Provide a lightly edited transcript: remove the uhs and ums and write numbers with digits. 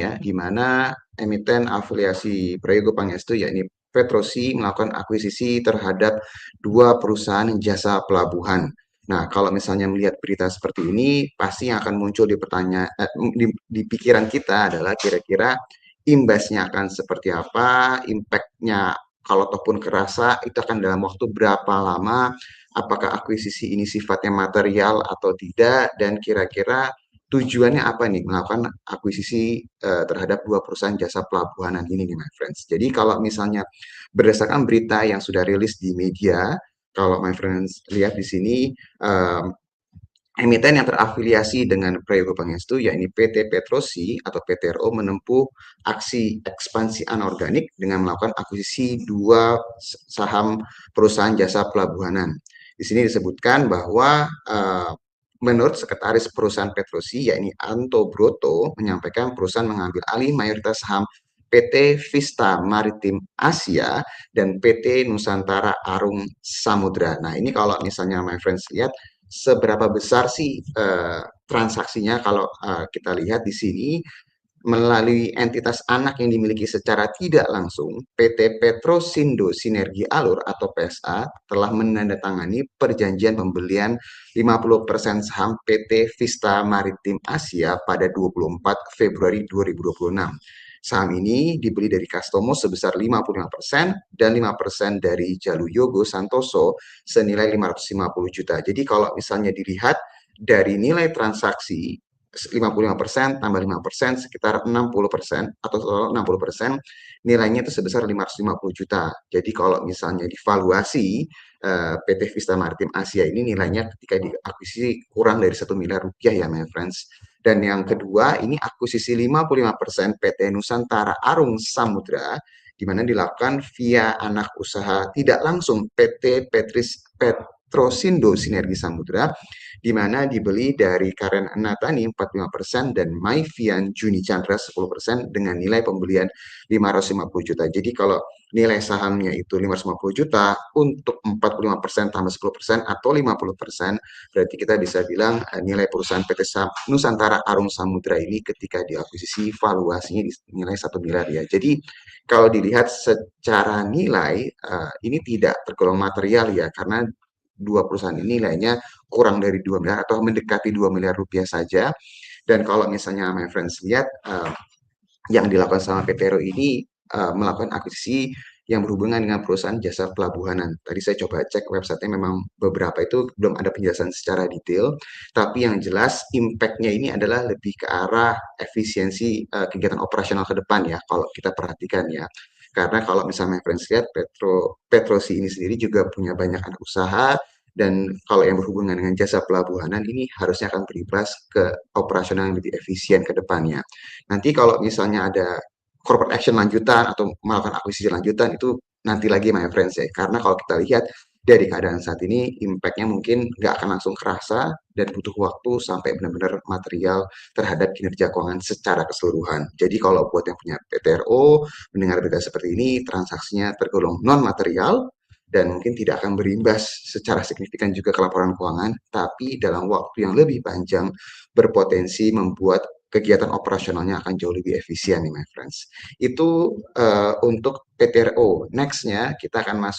ya, di mana emiten afiliasi Prayogo Pangestu yakni Petrosi melakukan akuisisi terhadap dua perusahaan jasa pelabuhan. Nah, kalau misalnya melihat berita seperti ini, pasti yang akan muncul di pikiran kita adalah kira-kira imbasnya akan seperti apa, impact-nya kalau ataupun kerasa itu akan dalam waktu berapa lama, apakah akuisisi ini sifatnya material atau tidak, dan kira-kira tujuannya apa nih melakukan akuisisi terhadap dua perusahaan jasa pelabuhanan ini nih, my friends. Jadi kalau misalnya berdasarkan berita yang sudah rilis di media, kalau my friends lihat di sini, um, emiten yang terafiliasi dengan Prayogo Pangestu, yakni PT Petrosi atau PTRO, menempuh aksi ekspansi anorganik dengan melakukan akuisisi dua saham perusahaan jasa pelabuhanan. Di sini disebutkan bahwa menurut sekretaris perusahaan Petrosi, yakni Anto Broto, menyampaikan perusahaan mengambil alih mayoritas saham PT Vista Maritim Asia dan PT Nusantara Arung Samudra. Nah, ini kalau misalnya my friends lihat seberapa besar sih transaksinya kalau kita lihat di sini melalui entitas anak yang dimiliki secara tidak langsung, PT Petrosindo Sinergi Alur atau PSA telah menandatangani perjanjian pembelian 50% saham PT Vista Maritim Asia pada 24 Februari 2026. Saham ini dibeli dari Customo sebesar 55% dan 5% dari Jalu Yogo Santoso senilai 550 juta. Jadi kalau misalnya dilihat dari nilai transaksi 55% tambah 5% sekitar 60% atau total 60%, nilainya itu sebesar 550 juta. Jadi kalau misalnya divaluasi PT Vista Maritim Asia ini nilainya ketika diakuisisi kurang dari 1 miliar rupiah ya my friends. Dan yang kedua ini akuisisi 55% PT Nusantara Arung Samudra di mana dilakukan via anak usaha tidak langsung PT Petrosindo Sinergi Samudra di mana dibeli dari Karen Natani 45% dan Maivian Juni Chandra 10% dengan nilai pembelian 550 juta. Jadi kalau nilai sahamnya itu 550 juta untuk 45% tambah 10% atau 50%, berarti kita bisa bilang nilai perusahaan PT Nusantara Arung Samudra ini ketika diakuisisi valuasinya nilai 1 miliar ya. Jadi kalau dilihat secara nilai ini tidak tergolong material ya karena dua perusahaan ini nilainya kurang dari 2 miliar atau mendekati 2 miliar rupiah saja. Dan kalau misalnya my friends lihat yang dilakukan sama PTRO ini melakukan akuisisi yang berhubungan dengan perusahaan jasa pelabuhanan. Tadi saya coba cek websitenya memang beberapa itu belum ada penjelasan secara detail, tapi yang jelas impact-nya ini adalah lebih ke arah efisiensi kegiatan operasional ke depan ya, kalau kita perhatikan ya. Karena kalau misalnya my friends lihat, Petrosi ini sendiri juga punya banyak anak usaha, dan kalau yang berhubungan dengan jasa pelabuhanan ini harusnya akan berimbas ke operasional yang lebih efisien ke depannya. Nanti kalau misalnya ada corporate action lanjutan atau melakukan akuisisi lanjutan itu nanti lagi my friends ya. Karena kalau kita lihat dari keadaan saat ini impact-nya mungkin nggak akan langsung kerasa dan butuh waktu sampai benar-benar material terhadap kinerja keuangan secara keseluruhan. Jadi kalau buat yang punya PTRO mendengar berita seperti ini transaksinya tergolong non material dan mungkin tidak akan berimbas secara signifikan juga ke laporan keuangan, tapi dalam waktu yang lebih panjang berpotensi membuat kegiatan operasionalnya akan jauh lebih efisien nih, my friends. Itu untuk PTRO. Next-nya kita akan masuk